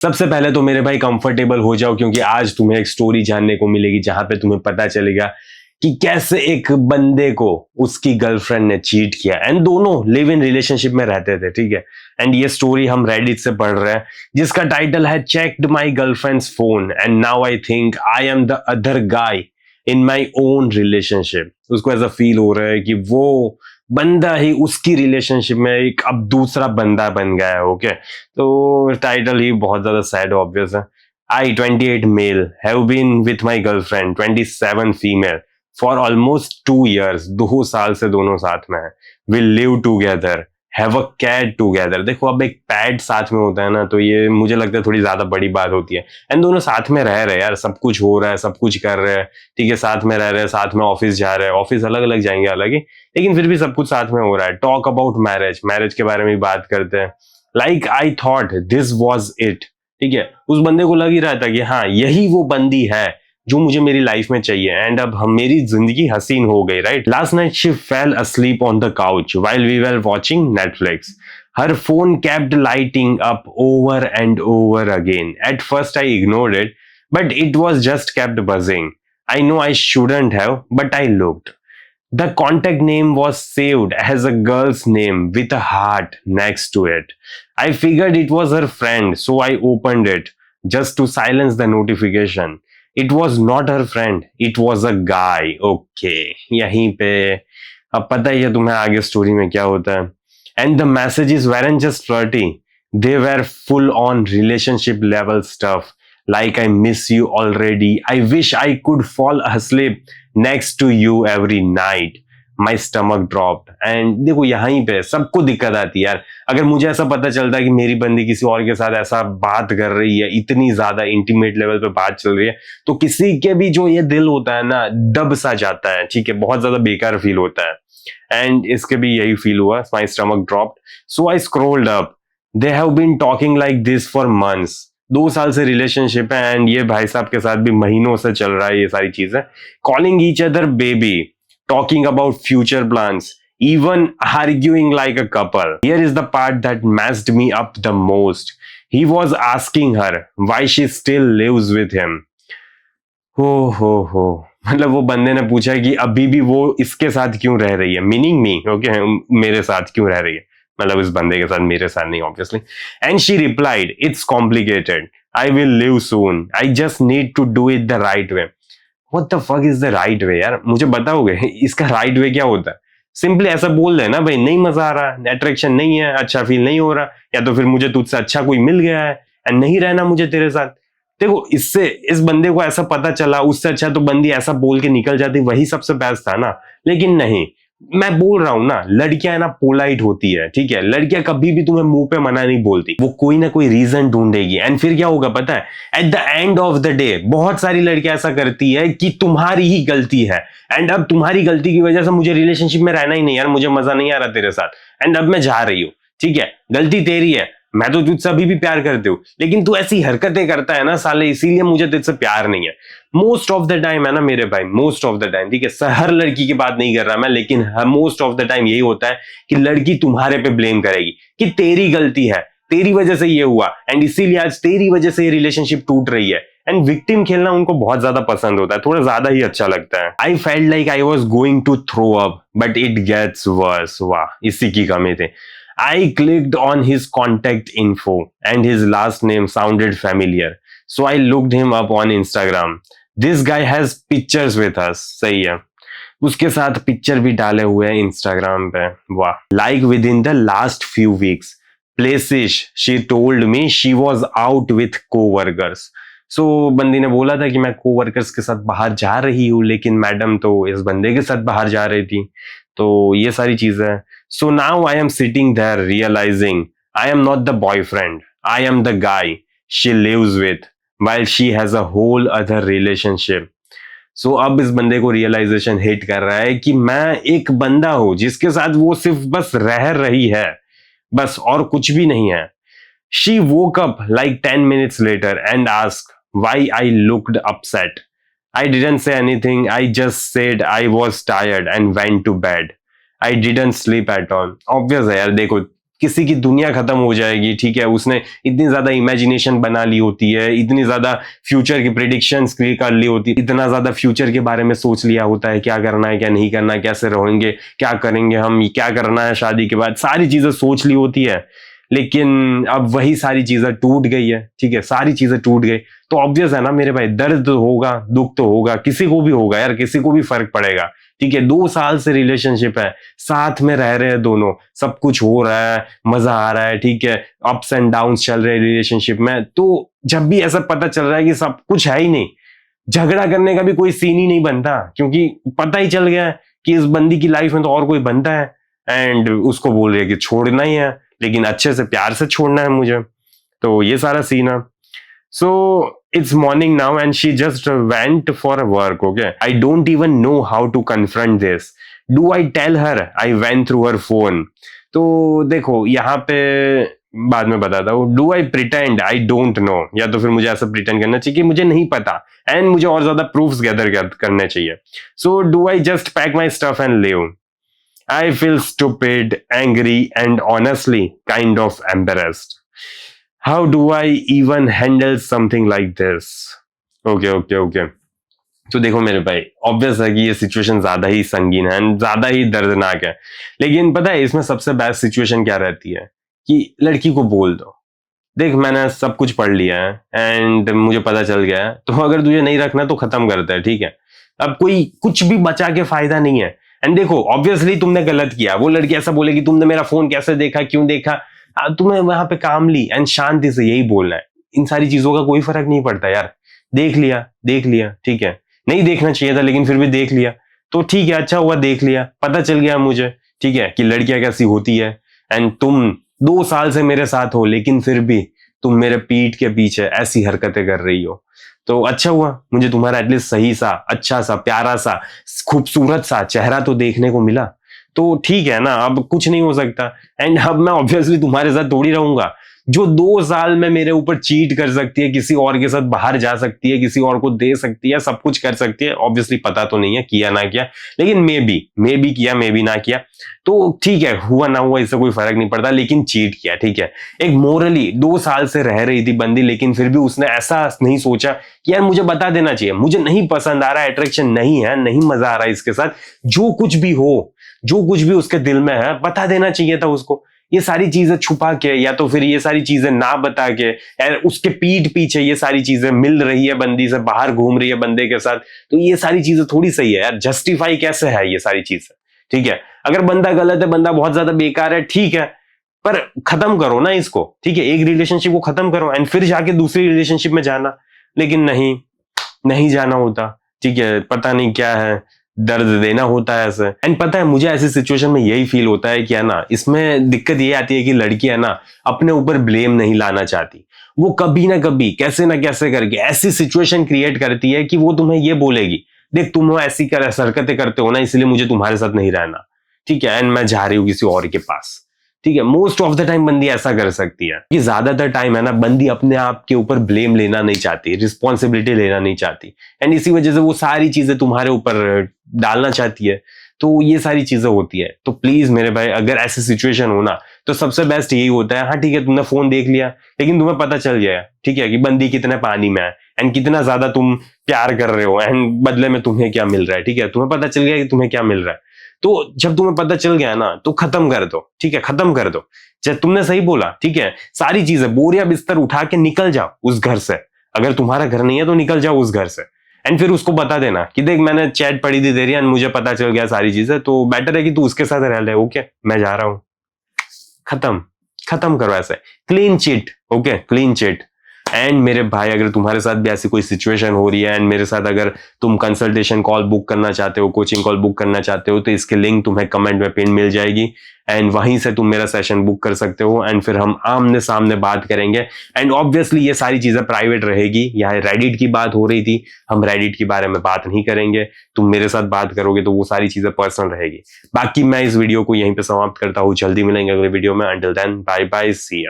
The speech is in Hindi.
सबसे पहले तो मेरे भाई कंफर्टेबल हो जाओ, क्योंकि आज तुम्हें एक स्टोरी जानने को मिलेगी जहां पे तुम्हें पता चलेगा कि कैसे एक बंदे को उसकी गर्लफ्रेंड ने चीट किया एंड दोनों लिव इन रिलेशनशिप में रहते थे, ठीक है। एंड ये स्टोरी हम रेडिट से पढ़ रहे हैं, जिसका टाइटल है checked my girlfriends phone and now I think I am the other guy in my own relationship. उसको ऐसा फील हो रहा है कि वो बंदा ही उसकी रिलेशनशिप में एक अब दूसरा बंदा बन गया है। ओके, तो टाइटल ही बहुत ज्यादा सैड ऑब्वियस है। I 28 male have been with my girlfriend 27 female for almost 2 years। 2 साल से दोनों साथ में है। Will live together, have a cat together. देखो, अब एक पैट साथ में होता है ना, तो ये मुझे लगता है थोड़ी ज्यादा बड़ी बात होती है। एंड दोनों साथ में रह रहे हैं यार, सब कुछ हो रहा है, सब कुछ कर रहे हैं, ठीक है, साथ में रह रहे हैं, साथ में ऑफिस जा रहे हैं, ऑफिस अलग अलग जाएंगे अलग ही, लेकिन फिर भी सब कुछ साथ में हो रहा है। टॉक अबाउट मैरिज, मैरिज के बारे में भी बात करते हैं। Like I thought this was it, ठीक है। उस बंदे को लग ही रहा था कि हाँ, यही वो बंदी है जो मुझे मेरी लाइफ में चाहिए। एंड अब हम मेरी जिंदगी हसीन हो गई, right. Last night she fail asleep on the couch while we were watching Netflix. Her phone kept lighting up over and over again. At first I ignored it, but it was just kept buzzing. I know I shouldn't have, but I looked. The contact name was saved as a girl's name with a heart next to it. I figured it was her friend, so I opened it just to silence the notification. It was not her friend, it was a guy. Okay, यहीं पे अब पता ही है तुम्हें आगे स्टोरी में क्या होता है। And the messages weren't just flirty, they were full on relationship level stuff. Like, I miss you already, I wish I could fall asleep next to you every night. My stomach dropped. And देखो, यहीं पे सबको दिक्कत आती है यार। अगर मुझे ऐसा पता चलता है कि मेरी बंदी किसी और के साथ ऐसा बात कर रही है, इतनी ज्यादा इंटीमेट लेवल पे बात चल रही है, तो किसी के भी जो ये दिल होता है ना, दब सा जाता है, ठीक है, बहुत ज्यादा बेकार फील होता है। एंड इसके भी यही फील हुआ। My stomach dropped, so I scrolled up. They have been talking like this for months. 2 साल से रिलेशनशिप है एंड ये भाई साहब के साथ भी महीनों से चल रहा है ये सारी चीजें। Calling each other baby, talking about future plans, even arguing like a couple. Here is the part that messed me up the most. He was asking her why she still lives with him. हो मतलब वो बंदे ने पूछा कि अभी भी वो इसके साथ क्यों रह रही है, मीनिंग मी, ओके, मेरे साथ क्यों रह रही है, मतलब इस बंदे के साथ, मेरे साथ नहीं obviously. And she replied, it's complicated, I will leave soon, I just need to do it the right way. What the fuck is the right way यार, मुझे बताओगे इसका राइट वे क्या होता है? सिंपली ऐसा बोल दे ना भाई, नहीं मजा आ रहा, अट्रैक्शन नहीं है, अच्छा फील नहीं हो रहा, या तो फिर मुझे तुझसे अच्छा कोई मिल गया है एंड नहीं रहना मुझे तेरे साथ। देखो, इससे इस बंदे को ऐसा पता चला, उससे अच्छा तो बंदी ऐसा बोल के निकल जाती, वही सबसे बेस्ट था ना। लेकिन नहीं, मैं बोल रहा हूं ना, लड़कियां ना पोलाइट होती है, ठीक है। लड़कियां कभी भी तुम्हें मुंह पे मना नहीं बोलती, वो कोई ना कोई रीजन ढूंढेगी। एंड फिर क्या होगा पता है, at the end of the day बहुत सारी लड़कियां ऐसा करती है कि तुम्हारी ही गलती है, एंड अब तुम्हारी गलती की वजह से मुझे रिलेशनशिप में रहना ही नहीं यार, मुझे मजा नहीं आ रहा तेरे साथ, एंड अब मैं जा रही हूँ, ठीक है, गलती तेरी है, मैं तो तुझसे अभी भी प्यार करती हूँ, लेकिन तू ऐसी हरकतें करता है ना साले, इसीलिए मुझे तुझसे प्यार नहीं है। मोस्ट ऑफ द टाइम है ना मेरे भाई, मोस्ट ऑफ द टाइम, ठीक है, हर लड़की की बात नहीं कर रहा मैं, लेकिन मोस्ट ऑफ द टाइम यही होता है कि लड़की तुम्हारे पे ब्लेम करेगी कि तेरी गलती है, तेरी वजह से ये हुआ, एंड इसीलिए आज तेरी वजह से ये रिलेशनशिप टूट रही है। एंड विक्टिम खेलना उनको बहुत ज्यादा पसंद होता है, थोड़ा ज्यादा ही अच्छा लगता है। I felt like I was going to throw up but it gets worse. वाह, इसी की कमी थी। I clicked on his contact info and his last name sounded familiar. So I looked him up on Instagram. This guy has pictures with us. सही है, उसके साथ पिक्चर भी डाले हुए हैं इंस्टाग्राम पे। वाह। Like within the last few weeks, places she told me she was out with co-workers. So बंदी ने बोला था कि मैं co-workers के साथ बाहर जा रही हूँ, लेकिन मैडम तो इस बंदे के साथ बाहर जा रही थी, तो ये सारी चीजें हैं। So now I am sitting there realizing I am not the boyfriend, I am the guy she lives with while she has a whole other relationship. So अब इस बंदे को रियलाइजेशन हिट कर रहा है कि मैं एक बंदा हूं जिसके साथ वो सिर्फ बस रह रही है, बस, और कुछ भी नहीं है। She woke up like 10 minutes later and asked why I looked upset. I didn't say anything, I just said I was tired and went to bed. I didn't sleep at all. Obvious है यार, देखो किसी की दुनिया खत्म हो जाएगी, ठीक है, उसने इतनी ज्यादा इमेजिनेशन बना ली होती है, इतनी ज्यादा फ्यूचर की प्रिडिक्शंस कर ली होती है, इतना ज्यादा फ्यूचर के बारे में सोच लिया होता है, क्या करना है क्या नहीं करना है, कैसे रहेंगे, क्या करेंगे हम, क्या करना है शादी के बाद, सारी चीजें सोच ली होती है। लेकिन अब वही सारी चीजें टूट गई है, ठीक है, सारी चीजें टूट गई, तो ऑब्वियस है ना मेरे भाई, दर्द तो होगा, दुख तो होगा, किसी को भी होगा यार, किसी को भी फर्क पड़ेगा, ठीक है। 2 साल से रिलेशनशिप है, साथ में रह रहे हैं दोनों, सब कुछ हो रहा है, मजा आ रहा है, ठीक है, अप्स एंड डाउन्स चल रहे हैं रिलेशनशिप में, तो जब भी ऐसा पता चल रहा है कि सब कुछ है ही नहीं, झगड़ा करने का भी कोई सीन ही नहीं बनता, क्योंकि पता ही चल गया है कि इस बंदी की लाइफ में तो और कोई बनता है, एंड उसको बोल रही है कि छोड़ना ही है, लेकिन अच्छे से प्यार से छोड़ना है मुझे। तो ये सारा सीन है। So it's morning now and she just went for a work, okay. I don't even know how to confront this, do I tell her I went through her phone. तो देखो यहाँ पे बाद में बताता हूँ, do I pretend I don't know, या तो फिर मुझे ऐसा प्रिटेंड करना चाहिए कि मुझे नहीं पता, एंड मुझे और ज्यादा प्रूफ्स गैदर करने चाहिए। So do I just pack my stuff and live, I feel stupid, angry, and honestly kind of embarrassed. How do I even handle something like this? Okay. तो देखो मेरे भाई, ऑब्वियस है कि ये सिचुएशन ज्यादा ही संगीन है, ज्यादा ही दर्दनाक है, लेकिन पता है इसमें सबसे बेस्ट सिचुएशन क्या रहती है कि लड़की को बोल दो, देख मैंने सब कुछ पढ़ लिया है एंड मुझे पता चल गया है, तो अगर तुझे नहीं रखना तो खत्म करते हैं, ठीक है, अब कोई कुछ भी बचा के फायदा नहीं है। एंड देखो ऑब्वियसली तुमने गलत किया, वो लड़की ऐसा बोलेगी तुमने मेरा फोन कैसे देखा, क्यों देखा, तुम्हें वहां पे काम ली, एंड शांति से यही बोलना है, इन सारी चीजों का कोई फर्क नहीं पड़ता यार, देख लिया, ठीक है, नहीं देखना चाहिए था लेकिन फिर भी देख लिया, तो ठीक है, अच्छा हुआ देख लिया, पता चल गया मुझे, ठीक है, कि लड़कियां कैसी होती है, एंड तुम 2 साल से मेरे साथ हो लेकिन फिर भी तुम मेरे पीठ के पीछे ऐसी हरकतें कर रही हो, तो अच्छा हुआ मुझे तुम्हारा एटलीस्ट सही सा, अच्छा सा, प्यारा सा, खूबसूरत सा चेहरा तो देखने को मिला, तो ठीक है ना, अब कुछ नहीं हो सकता, एंड अब मैं ऑब्वियसली तुम्हारे साथ थोड़ी रहूंगा, जो 2 साल में मेरे ऊपर चीट कर सकती है, किसी और के साथ बाहर जा सकती है, किसी और को दे सकती है, सब कुछ कर सकती है, ऑब्वियसली पता तो नहीं है किया ना किया, लेकिन मे बी किया, मे बी ना किया, तो ठीक है, हुआ ना हुआ इससे कोई फर्क नहीं पड़ता, लेकिन चीट किया, ठीक है, एक मोरली 2 साल से रह रही थी बंदी, लेकिन फिर भी उसने ऐसा नहीं सोचा कि यार मुझे बता देना चाहिए, मुझे नहीं पसंद आ रहा, अट्रैक्शन नहीं है, नहीं मजा आ रहा है इसके साथ, जो कुछ भी हो, जो कुछ भी उसके दिल में है बता देना चाहिए था उसको, ये सारी चीजें छुपा के या तो फिर ये सारी चीजें ना बता के, यार उसके पीठ पीछे ये सारी चीजें मिल रही है बंदी से, बाहर घूम रही है बंदे के साथ, तो ये सारी चीजें थोड़ी सही है यार, जस्टिफाई कैसे है ये सारी चीजें, ठीक है, अगर बंदा गलत है, बंदा बहुत ज्यादा बेकार है, ठीक है, पर खत्म करो ना इसको, ठीक है, एक रिलेशनशिप को खत्म करो एंड फिर जाके दूसरी रिलेशनशिप में जाना, लेकिन नहीं जाना होता, ठीक है, पता नहीं क्या है, दर्द देना होता है ऐसे, एंड पता है मुझे ऐसी सिचुएशन में यही फील होता है कि है ना, इसमें दिक्कत ये आती है कि लड़की है ना अपने ऊपर ब्लेम नहीं लाना चाहती, वो कभी ना कभी कैसे ना कैसे करके ऐसी सिचुएशन क्रिएट करती है कि वो तुम्हें ये बोलेगी, देख तुम ऐसी हरकतें करते हो ना, इसलिए मुझे तुम्हारे साथ नहीं रहना, ठीक है, एंड मैं जा रही हूँ किसी और के पास, ठीक है, मोस्ट ऑफ द टाइम बंदी ऐसा कर सकती है कि ज्यादातर टाइम है ना बंदी अपने आप के ऊपर ब्लेम लेना नहीं चाहती, रिस्पॉन्सिबिलिटी लेना नहीं चाहती, एंड इसी वजह से वो सारी चीजें तुम्हारे ऊपर डालना चाहती है, तो ये सारी चीजें होती है। तो प्लीज मेरे भाई अगर ऐसी सिचुएशन हो ना तो सबसे बेस्ट यही होता है, हाँ ठीक है तुमने फोन देख लिया लेकिन तुम्हें पता चल गया, ठीक है, कि बंदी कितने पानी में है एंड कितना ज्यादा तुम प्यार कर रहे हो एंड बदले में तुम्हें क्या मिल रहा है, ठीक है, तुम्हें पता चल गया कि तुम्हें क्या मिल रहा है, तो जब तुम्हें पता चल गया ना तो खत्म कर दो, ठीक है, खत्म कर दो, जब तुमने सही बोला, ठीक है, सारी चीजें बोरिया बिस्तर उठा के निकल जाओ उस घर से, अगर तुम्हारा घर नहीं है तो निकल जाओ उस घर से, एंड फिर उसको बता देना कि देख मैंने चैट पढ़ी थी तेरी एंड मुझे पता चल गया सारी चीजें, तो बेटर है कि तू उसके साथ रह ले, ओके मैं जा रहा हूं, खत्म करो ऐसे, clean chit, okay, clean chit. And मेरे भाई अगर तुम्हारे साथ भी ऐसी कोई सिचुएशन हो रही है एंड मेरे साथ अगर तुम कंसल्टेशन कॉल बुक करना चाहते हो, कोचिंग कॉल बुक करना चाहते हो, तो इसके लिंक तुम्हें कमेंट में पिन मिल जाएगी एंड वहीं से तुम मेरा सेशन बुक कर सकते हो एंड फिर हम आमने सामने बात करेंगे, एंड ऑब्वियसली ये सारी चीजें प्राइवेट रहेगी, यहाँ रेडिट की बात हो रही थी, हम रेडिट के बारे में बात नहीं करेंगे, तुम मेरे साथ बात करोगे तो वो सारी चीजें पर्सनल रहेगी। बाकी मैं इस वीडियो को यहीं पे समाप्त करता हूँ, जल्दी मिलेंगे अगले वीडियो में, अंटिल देन बाय बाय, सी या।